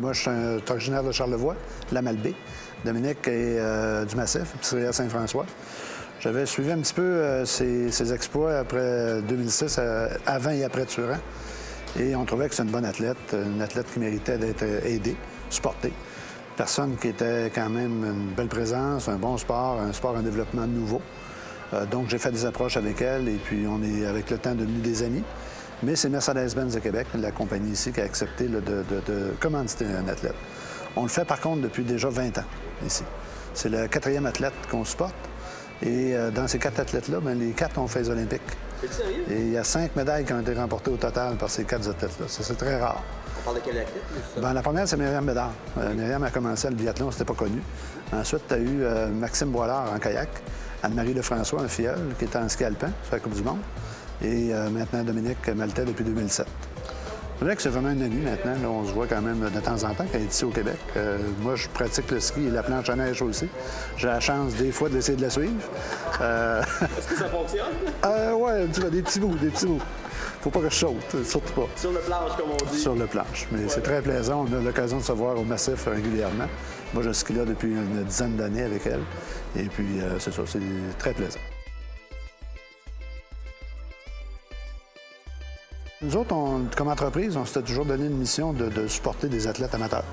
Moi, je suis originaire de Charlevoix, la Malbaie. Dominique est du Massif, épicerie à Saint-François. J'avais suivi un petit peu ses exploits après 2006, avant et après Turan. Et on trouvait que c'est une bonne athlète qui méritait d'être aidée, supportée. Personne qui était quand même une belle présence, un bon sport, un sport en développement nouveau. Donc, j'ai fait des approches avec elle et puis on est, avec le temps, devenus des amis. Mais c'est Mercedes-Benz de Québec, la compagnie ici, qui a accepté de commanditer un athlète. On le fait, par contre, depuis déjà 20 ans, ici. C'est le 4e athlète qu'on supporte. Et dans ces 4 athlètes-là, bien, les 4 ont fait les Olympiques. C'est sérieux? Et il y a 5 médailles qui ont été remportées au total par ces 4 athlètes-là. Ça, c'est très rare. On parle de quel athlète? Bien, la première, c'est Myriam Bédard. Myriam a commencé le biathlon, c'était pas connu. Ensuite, tu as eu Maxime Boilard en kayak, Anne-Marie Lefrançois en filleul, qui est en ski alpin sur la Coupe du Monde, et maintenant Dominique Maltais depuis 2007. Dominique, c'est vraiment un ami maintenant. Là, on se voit quand même de temps en temps quand il est ici au Québec. Moi, je pratique le ski et la planche à neige aussi. J'ai la chance, des fois, d'essayer de la suivre. Est-ce que ça fonctionne? Oui, des petits bouts, Faut pas que je saute, surtout pas. Sur le planche, comme on dit. Sur le planche. Mais c'est très plaisant. On a l'occasion de se voir au Massif régulièrement. Moi, je skie là depuis une dizaine d'années avec elle. Et puis, c'est ça, c'est très plaisant. Nous autres, comme entreprise, on s'était toujours donné une mission de supporter des athlètes amateurs.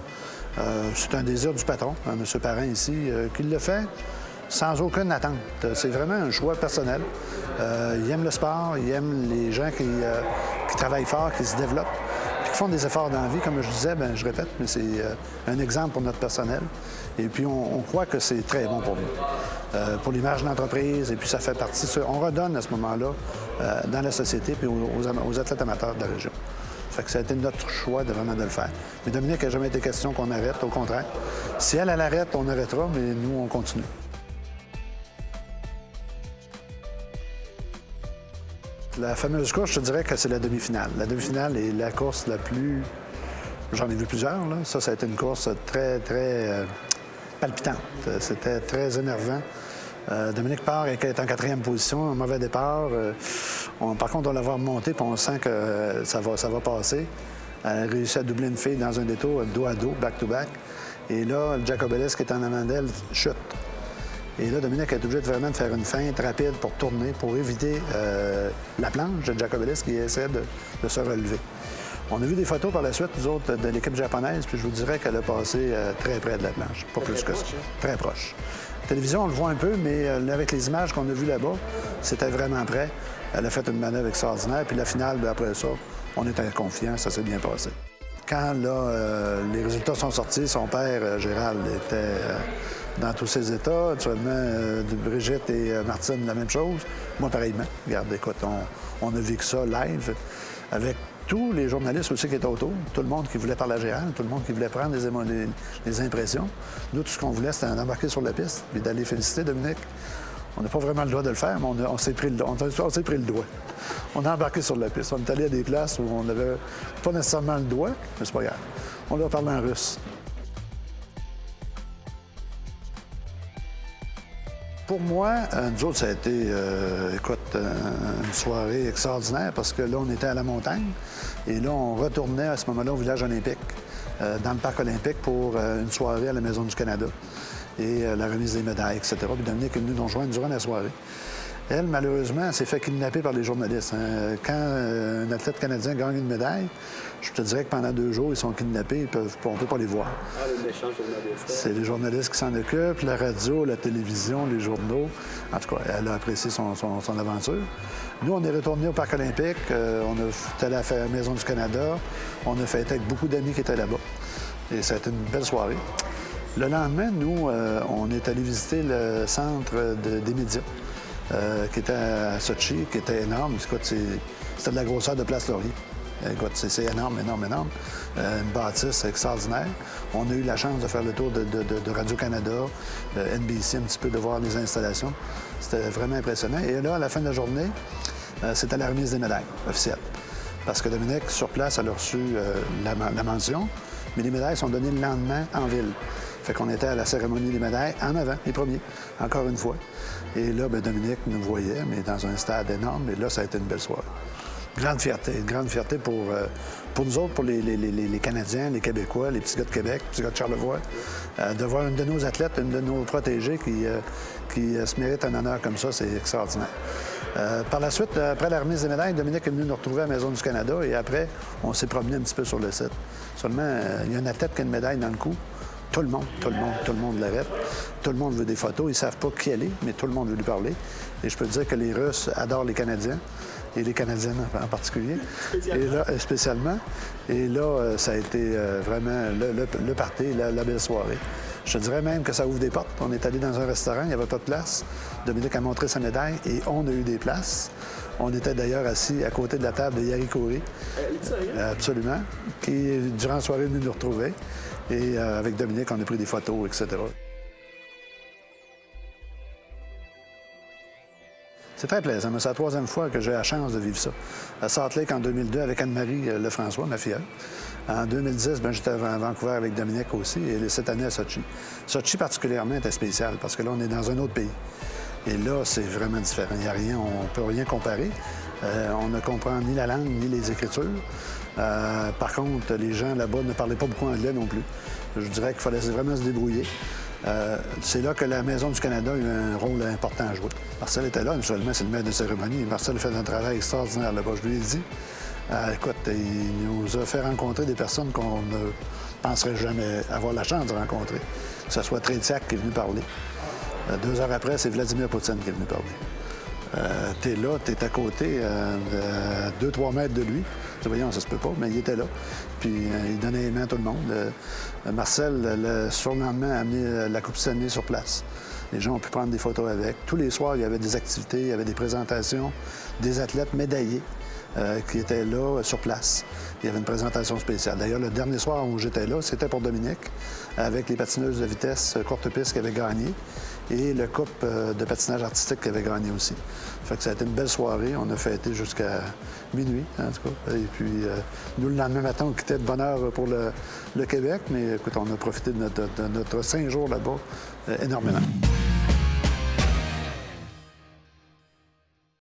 C'est un désir du patron, M. Parent ici, qui le fait sans aucune attente. C'est vraiment un choix personnel. Il aime le sport, il aime les gens qui travaillent fort, qui se développent, puis qui font des efforts dans la vie. Comme je disais, bien, je répète, mais c'est un exemple pour notre personnel. Et puis, on croit que c'est très bon pour nous, pour l'image de l'entreprise. Et puis, ça fait partie... On redonne à ce moment-là dans la société puis aux athlètes amateurs de la région. Ça fait que ça a été notre choix de vraiment de le faire. Mais Dominique, il n'a jamais été question qu'on arrête, au contraire. Si elle arrête, on arrêtera, mais nous, on continue. La fameuse course, je te dirais que c'est la demi-finale. La demi-finale est la course la plus... J'en ai vu plusieurs, là. Ça a été une course très, très palpitante. C'était très énervant. Dominique part et est en 4e position, un mauvais départ. Par contre, on la voit remonter, puis on sent que ça va passer. Elle réussit à doubler une fille dans un détour, dos à dos, back-to-back. Et là, le Jacob Ellis, qui est en avant d'elle, chute. Et là, Dominique est obligé vraiment de faire une feinte rapide pour tourner, pour éviter la planche de Jacob Ellis qui essaie de se relever. On a vu des photos par la suite, nous autres, de l'équipe japonaise, puis je vous dirais qu'elle a passé très près de la planche, pas plus que ça. Très proche. La télévision, on le voit un peu, mais avec les images qu'on a vues là-bas, c'était vraiment près. Elle a fait une manœuvre extraordinaire, puis la finale, après ça, on était confiants, ça s'est bien passé. Quand là, les résultats sont sortis, son père, Gérald, était dans tous ses états. Actuellement, Brigitte et Martine, la même chose. Moi, pareillement. Regarde, écoute, on a vécu ça live avec tous les journalistes aussi qui étaient autour, tout le monde qui voulait parler à Gérald, tout le monde qui voulait prendre les impressions. Nous, tout ce qu'on voulait, c'était d'embarquer sur la piste et d'aller féliciter Dominique. On n'a pas vraiment le droit de le faire, mais on s'est pris le doigt. On a embarqué sur la piste. On est allé à des places où on n'avait pas nécessairement le doigt, mais c'est pas grave. On leur parlait en russe. Pour moi, nous autres, ça a été, une soirée extraordinaire parce que là, on était à la montagne et là, on retournait à ce moment-là au village olympique, dans le parc olympique pour une soirée à la Maison du Canada et la remise des médailles, etc. Puis Dominique est venu nous rejoindre durant la soirée. Elle, malheureusement, s'est fait kidnapper par les journalistes. Quand un athlète canadien gagne une médaille, je te dirais que pendant 2 jours, ils sont kidnappés, on ne peut pas les voir. Ah, le méchant journaliste. C'est les journalistes qui s'en occupent, la radio, la télévision, les journaux. En tout cas, elle a apprécié son aventure. Nous, on est retournés au Parc olympique, on est allé à la Maison du Canada, on a fêté avec beaucoup d'amis qui étaient là-bas. Et ça a été une belle soirée. Le lendemain, nous, on est allé visiter le centre des médias. Qui était à Sochi, qui était énorme. C'était de la grosseur de Place Laurier. Écoute, c'est énorme, énorme, énorme. Une bâtisse extraordinaire. On a eu la chance de faire le tour de Radio-Canada, NBC, un petit peu, de voir les installations. C'était vraiment impressionnant. Et là, à la fin de la journée, c'était la remise des médailles officielles. Parce que Dominique, sur place, elle a reçu la mention, mais les médailles sont données le lendemain en ville. Fait qu'on était à la cérémonie des médailles en avant, les premiers, encore une fois. Et là, bien, Dominique nous voyait, mais dans un stade énorme. Et là, ça a été une belle soirée. Une grande fierté pour nous autres, pour les Canadiens, les Québécois, les petits gars de Québec, les petits gars de Charlevoix, de voir une de nos athlètes, une de nos protégés qui se mérite un honneur comme ça, c'est extraordinaire. Par la suite, après la remise des médailles, Dominique est venu nous retrouver à la Maison du Canada et après, on s'est promené un petit peu sur le site. Seulement, il y a un athlète qui a une médaille dans le cou. Tout le monde l'arrête. Tout le monde veut des photos. Ils ne savent pas qui elle est, mais tout le monde veut lui parler. Et je peux te dire que les Russes adorent les Canadiens, et les Canadiennes en particulier, spécialement. Et là, ça a été vraiment le party, la belle soirée. Je te dirais même que ça ouvre des portes. On est allé dans un restaurant, il n'y avait pas de place. Dominique a montré sa médaille et on a eu des places. On était d'ailleurs assis à côté de la table de Yari Coury. Absolument. Qui, durant la soirée, est venu nous retrouver. Et avec Dominique, on a pris des photos, etc. C'est très plaisant. C'est la troisième fois que j'ai la chance de vivre ça. À Salt Lake en 2002 avec Anne-Marie Lefrançois, ma fille. En 2010, j'étais à Vancouver avec Dominique aussi. Et cette année à Sochi. Sochi particulièrement était spécial parce que là, on est dans un autre pays. Et là, c'est vraiment différent. Il n'y a rien, on ne peut rien comparer. On ne comprend ni la langue, ni les écritures. Par contre, les gens là-bas ne parlaient pas beaucoup anglais non plus. Je dirais qu'il fallait vraiment se débrouiller. C'est là que la Maison du Canada a eu un rôle important à jouer. Marcel était là, naturellement, c'est le maître de cérémonie. Marcel a fait un travail extraordinaire là-bas. Je lui ai dit, écoute, il nous a fait rencontrer des personnes qu'on ne penserait jamais avoir la chance de rencontrer. Que ce soit Tretiak qui est venu parler. 2 heures après, c'est Vladimir Poutine qui est venu parler. T'es là, t'es à côté, 2-3 mètres de lui. Voyons, ça se peut pas, mais il était là. Puis il donnait les mains à tout le monde. Marcel, le surlendemain, a amené la Coupe Stanley sur place. Les gens ont pu prendre des photos avec. Tous les soirs, il y avait des activités, il y avait des présentations, des athlètes médaillés qui étaient là sur place. Il y avait une présentation spéciale. D'ailleurs, le dernier soir où j'étais là, c'était pour Dominique, avec les patineuses de vitesse courte piste qui avaient gagné et le couple de patinage artistique qui avait gagné aussi. Fait que ça a été une belle soirée. On a fêté jusqu'à minuit, en tout cas. Et puis, nous, le lendemain matin, on quittait de bonne heure pour le Québec. Mais écoute, on a profité de notre 5 jours là-bas énormément.